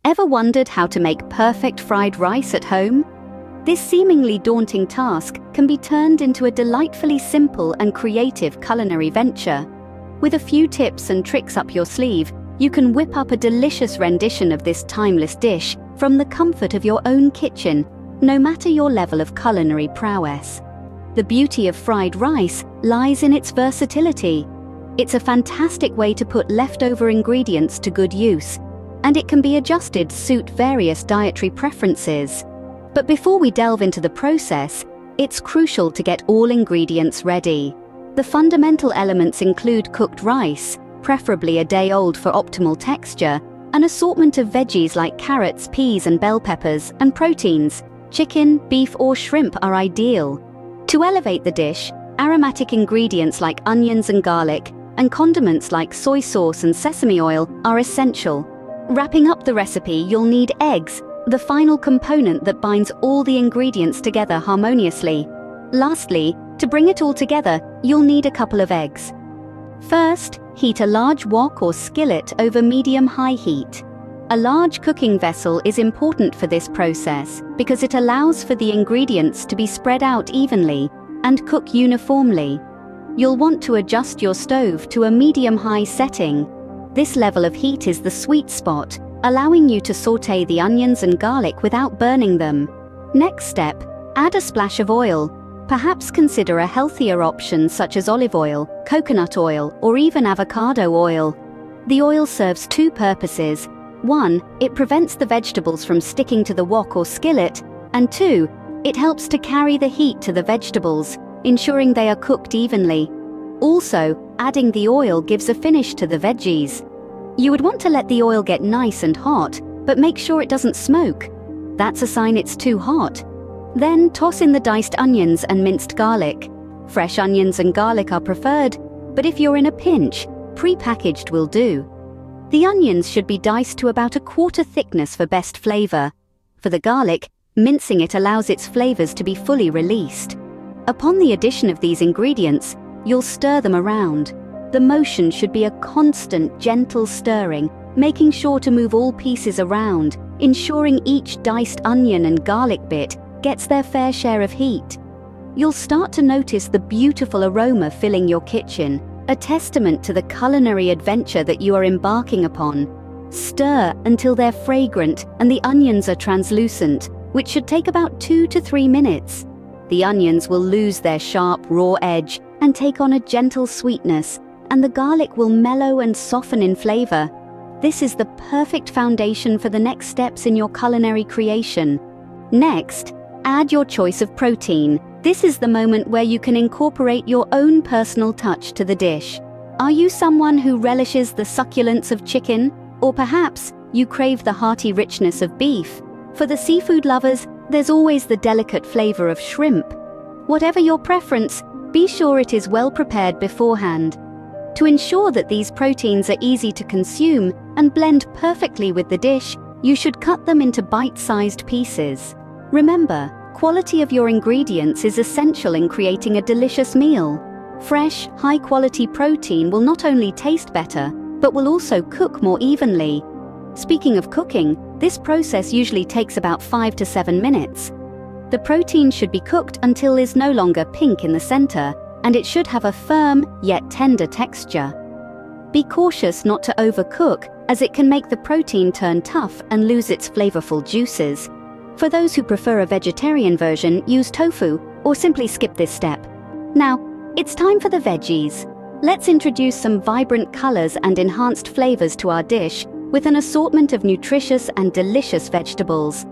Ever wondered how to make perfect fried rice at home? This seemingly daunting task can be turned into a delightfully simple and creative culinary venture. With a few tips and tricks up your sleeve, you can whip up a delicious rendition of this timeless dish from the comfort of your own kitchen, no matter your level of culinary prowess. The beauty of fried rice lies in its versatility. It's a fantastic way to put leftover ingredients to good use, and it can be adjusted to suit various dietary preferences. But before we delve into the process, it's crucial to get all ingredients ready. The fundamental elements include cooked rice, preferably a day old for optimal texture, an assortment of veggies like carrots, peas and bell peppers, and proteins. Chicken, beef or shrimp are ideal. To elevate the dish, aromatic ingredients like onions and garlic, and condiments like soy sauce and sesame oil are essential. Wrapping up the recipe, you'll need eggs, the final component that binds all the ingredients together harmoniously. Lastly, to bring it all together, you'll need a couple of eggs. First, heat a large wok or skillet over medium-high heat. A large cooking vessel is important for this process because it allows for the ingredients to be spread out evenly and cook uniformly. You'll want to adjust your stove to a medium-high setting. This level of heat is the sweet spot, allowing you to sauté the onions and garlic without burning them. Next step, add a splash of oil. Perhaps consider a healthier option such as olive oil, coconut oil, or even avocado oil. The oil serves two purposes. One, it prevents the vegetables from sticking to the wok or skillet, and two, it helps to carry the heat to the vegetables, ensuring they are cooked evenly. Also, adding the oil gives a finish to the veggies. You would want to let the oil get nice and hot, but make sure it doesn't smoke. That's a sign it's too hot. Then toss in the diced onions and minced garlic. Fresh onions and garlic are preferred, but if you're in a pinch, pre-packaged will do. The onions should be diced to about a quarter thickness for best flavor. For the garlic, mincing it allows its flavors to be fully released. Upon the addition of these ingredients, you'll stir them around. The motion should be a constant, gentle stirring, making sure to move all pieces around, ensuring each diced onion and garlic bit gets their fair share of heat. You'll start to notice the beautiful aroma filling your kitchen, a testament to the culinary adventure that you are embarking upon. Stir until they're fragrant and the onions are translucent, which should take about 2 to 3 minutes. The onions will lose their sharp, raw edge and take on a gentle sweetness, and the garlic will mellow and soften in flavor. This is the perfect foundation for the next steps in your culinary creation. Next, add your choice of protein. This is the moment where you can incorporate your own personal touch to the dish. Are you someone who relishes the succulence of chicken? Or perhaps you crave the hearty richness of beef? For the seafood lovers, there's always the delicate flavor of shrimp. Whatever your preference, be sure it is well prepared beforehand. To ensure that these proteins are easy to consume and blend perfectly with the dish, you should cut them into bite-sized pieces. Remember, quality of your ingredients is essential in creating a delicious meal. Fresh, high-quality protein will not only taste better, but will also cook more evenly. Speaking of cooking, this process usually takes about 5 to 7 minutes. The protein should be cooked until it is no longer pink in the center, and it should have a firm yet tender texture. Be cautious not to overcook, as it can make the protein turn tough and lose its flavorful juices. For those who prefer a vegetarian version, use tofu, or simply skip this step. Now, it's time for the veggies. Let's introduce some vibrant colors and enhanced flavors to our dish with an assortment of nutritious and delicious vegetables.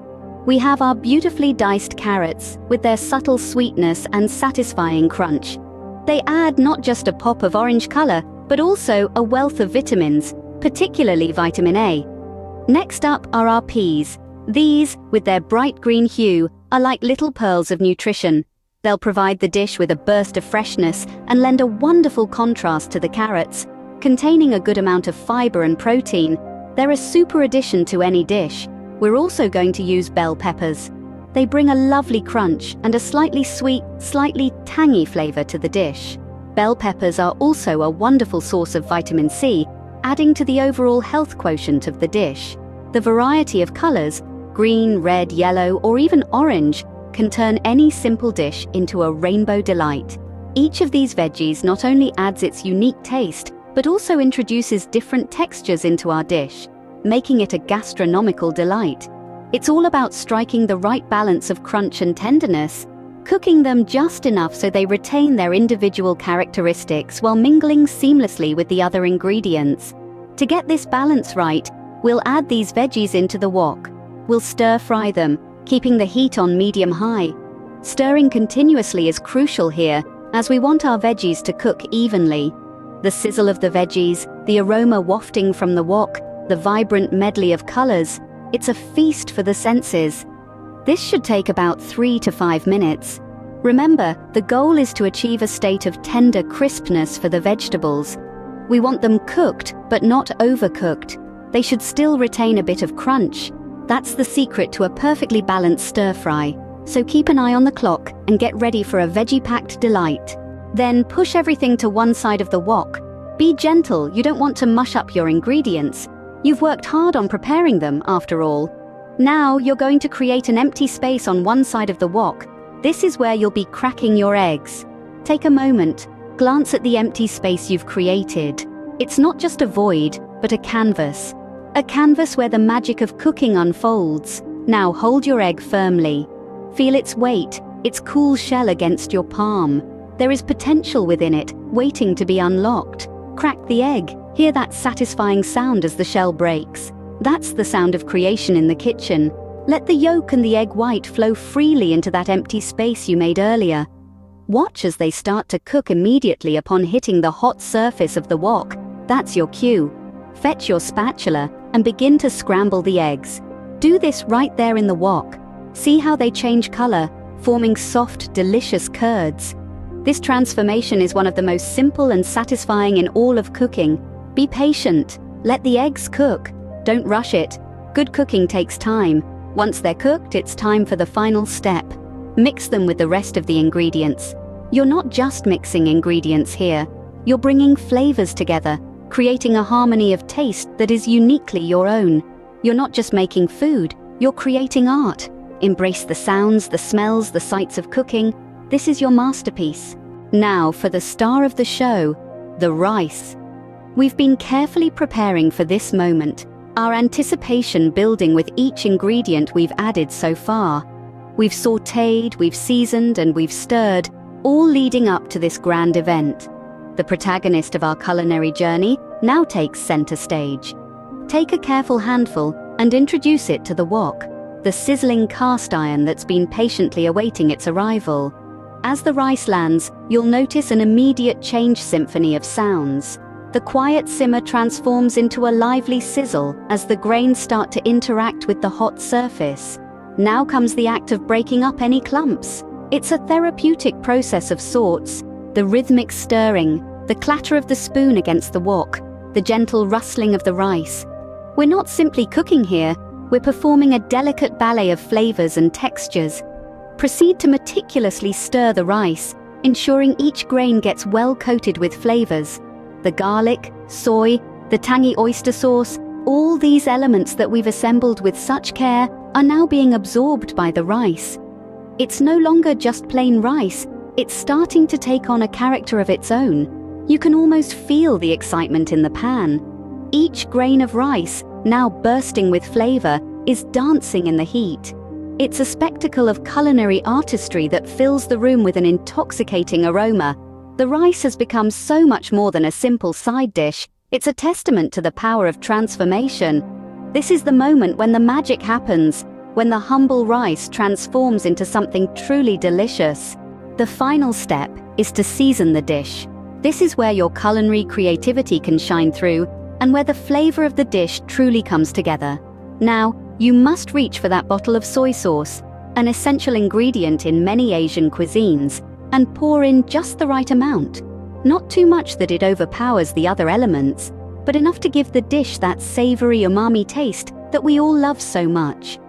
We have our beautifully diced carrots with their subtle sweetness and satisfying crunch. They add not just a pop of orange color, but also a wealth of vitamins, particularly vitamin A. Next up are our peas. These, with their bright green hue, are like little pearls of nutrition. They'll provide the dish with a burst of freshness and lend a wonderful contrast to the carrots. Containing a good amount of fiber and protein, they're a super addition to any dish. We're also going to use bell peppers. They bring a lovely crunch and a slightly sweet, slightly tangy flavor to the dish. Bell peppers are also a wonderful source of vitamin C, adding to the overall health quotient of the dish. The variety of colors, green, red, yellow, or even orange, can turn any simple dish into a rainbow delight. Each of these veggies not only adds its unique taste, but also introduces different textures into our dish, making it a gastronomical delight. It's all about striking the right balance of crunch and tenderness, cooking them just enough so they retain their individual characteristics while mingling seamlessly with the other ingredients. To get this balance right, we'll add these veggies into the wok. We'll stir-fry them, keeping the heat on medium-high. Stirring continuously is crucial here, as we want our veggies to cook evenly. The sizzle of the veggies, the aroma wafting from the wok, the vibrant medley of colors, it's a feast for the senses. This should take about 3 to 5 minutes. Remember, the goal is to achieve a state of tender crispness for the vegetables. We want them cooked, but not overcooked. They should still retain a bit of crunch. That's the secret to a perfectly balanced stir-fry. So keep an eye on the clock and get ready for a veggie-packed delight. Then push everything to one side of the wok. Be gentle, you don't want to mush up your ingredients. You've worked hard on preparing them, after all. Now you're going to create an empty space on one side of the wok. This is where you'll be cracking your eggs. Take a moment, glance at the empty space you've created. It's not just a void, but a canvas. A canvas where the magic of cooking unfolds. Now hold your egg firmly. Feel its weight, its cool shell against your palm. There is potential within it, waiting to be unlocked. Crack the egg. Hear that satisfying sound as the shell breaks. That's the sound of creation in the kitchen. Let the yolk and the egg white flow freely into that empty space you made earlier. Watch as they start to cook immediately upon hitting the hot surface of the wok. That's your cue. Fetch your spatula and begin to scramble the eggs. Do this right there in the wok. See how they change color, forming soft, delicious curds. This transformation is one of the most simple and satisfying in all of cooking. Be patient. Let the eggs cook. Don't rush it. Good cooking takes time. Once they're cooked, it's time for the final step. Mix them with the rest of the ingredients. You're not just mixing ingredients here. You're bringing flavors together, creating a harmony of taste that is uniquely your own. You're not just making food, you're creating art. Embrace the sounds, the smells, the sights of cooking. This is your masterpiece. Now for the star of the show, the rice. We've been carefully preparing for this moment, our anticipation building with each ingredient we've added so far. We've sautéed, we've seasoned, and we've stirred, all leading up to this grand event. The protagonist of our culinary journey now takes center stage. Take a careful handful and introduce it to the wok, the sizzling cast iron that's been patiently awaiting its arrival. As the rice lands, you'll notice an immediate change symphony of sounds. The quiet simmer transforms into a lively sizzle as the grains start to interact with the hot surface. Now comes the act of breaking up any clumps. It's a therapeutic process of sorts. The rhythmic stirring, the clatter of the spoon against the wok, the gentle rustling of the rice. We're not simply cooking here, we're performing a delicate ballet of flavors and textures. Proceed to meticulously stir the rice, ensuring each grain gets well coated with flavors. The garlic, soy, the tangy oyster sauce, all these elements that we've assembled with such care are now being absorbed by the rice. It's no longer just plain rice, it's starting to take on a character of its own. You can almost feel the excitement in the pan. Each grain of rice, now bursting with flavor, is dancing in the heat. It's a spectacle of culinary artistry that fills the room with an intoxicating aroma. The rice has become so much more than a simple side dish. It's a testament to the power of transformation. This is the moment when the magic happens, when the humble rice transforms into something truly delicious. The final step is to season the dish. This is where your culinary creativity can shine through, and where the flavor of the dish truly comes together. Now, you must reach for that bottle of soy sauce, an essential ingredient in many Asian cuisines, and pour in just the right amount. Not too much that it overpowers the other elements, but enough to give the dish that savory umami taste that we all love so much.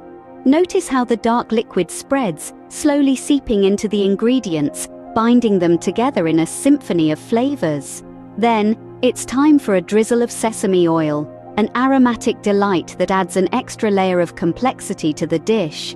Notice how the dark liquid spreads, slowly seeping into the ingredients, binding them together in a symphony of flavors. Then, it's time for a drizzle of sesame oil. an aromatic delight that adds an extra layer of complexity to the dish.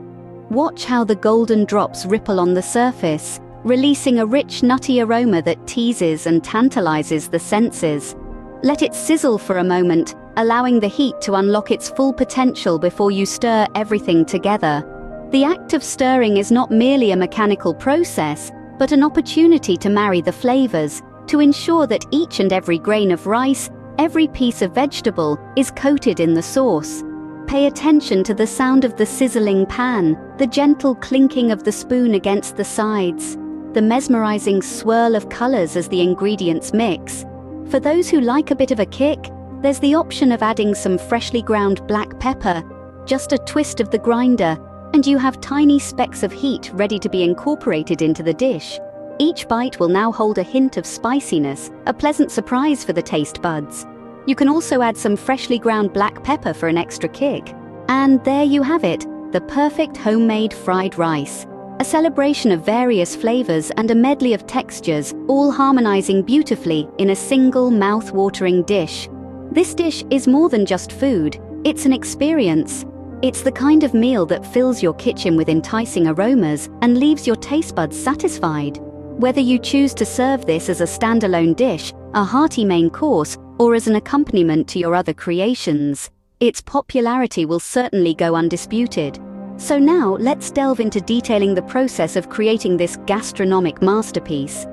Watch how the golden drops ripple on the surface, releasing a rich, nutty aroma that teases and tantalizes the senses. Let it sizzle for a moment, allowing the heat to unlock its full potential before you stir everything together. The act of stirring is not merely a mechanical process, but an opportunity to marry the flavors, to ensure that each and every grain of rice, every piece of vegetable, is coated in the sauce. Pay attention to the sound of the sizzling pan, the gentle clinking of the spoon against the sides, the mesmerizing swirl of colors as the ingredients mix. For those who like a bit of a kick, there's the option of adding some freshly ground black pepper, just a twist of the grinder, and you have tiny specks of heat ready to be incorporated into the dish. Each bite will now hold a hint of spiciness, a pleasant surprise for the taste buds. You can also add some freshly ground black pepper for an extra kick. And there you have it, the perfect homemade fried rice. A celebration of various flavors and a medley of textures, all harmonizing beautifully in a single mouth-watering dish. This dish is more than just food, it's an experience. It's the kind of meal that fills your kitchen with enticing aromas and leaves your taste buds satisfied. Whether you choose to serve this as a standalone dish, a hearty main course, or as an accompaniment to your other creations, its popularity will certainly go undisputed. So now let's delve into detailing the process of creating this gastronomic masterpiece.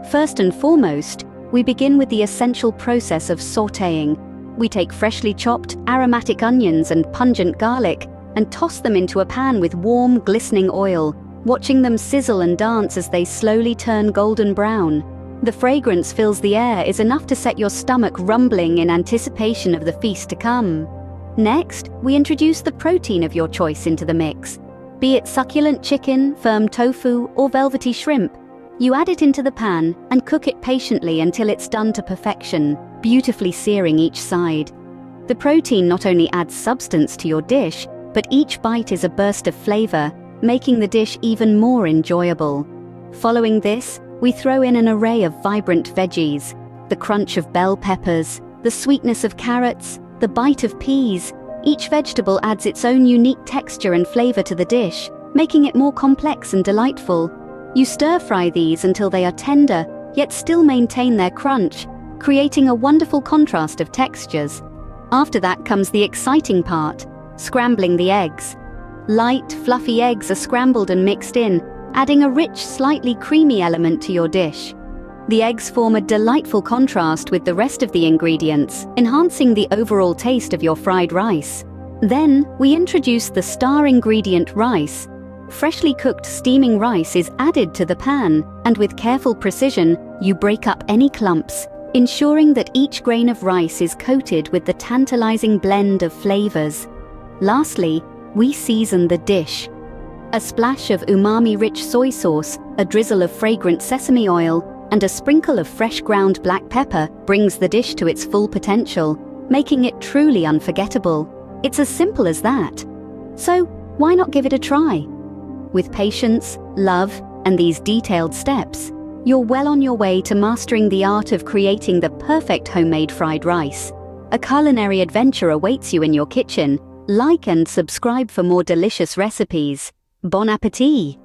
First and foremost, we begin with the essential process of sautéing. We take freshly chopped, aromatic onions and pungent garlic and toss them into a pan with warm, glistening oil, watching them sizzle and dance as they slowly turn golden brown. The fragrance fills the air is enough to set your stomach rumbling in anticipation of the feast to come. Next, we introduce the protein of your choice into the mix. Be it succulent chicken, firm tofu, or velvety shrimp, you add it into the pan and cook it patiently until it's done to perfection, beautifully searing each side. The protein not only adds substance to your dish, but each bite is a burst of flavor, making the dish even more enjoyable. Following this, we throw in an array of vibrant veggies, the crunch of bell peppers, the sweetness of carrots, the bite of peas. Each vegetable adds its own unique texture and flavor to the dish, making it more complex and delightful. You stir-fry these until they are tender, yet still maintain their crunch, creating a wonderful contrast of textures. After that comes the exciting part, scrambling the eggs. Light, fluffy eggs are scrambled and mixed in, adding a rich, slightly creamy element to your dish. The eggs form a delightful contrast with the rest of the ingredients, enhancing the overall taste of your fried rice. Then, we introduce the star ingredient rice. Freshly cooked steaming rice is added to the pan, and with careful precision, you break up any clumps, ensuring that each grain of rice is coated with the tantalizing blend of flavors. Lastly, we season the dish. A splash of umami-rich soy sauce, a drizzle of fragrant sesame oil, and a sprinkle of fresh ground black pepper brings the dish to its full potential, making it truly unforgettable. It's as simple as that. So, why not give it a try? With patience, love, and these detailed steps, you're well on your way to mastering the art of creating the perfect homemade fried rice. A culinary adventure awaits you in your kitchen. Like and subscribe for more delicious recipes. Bon appétit!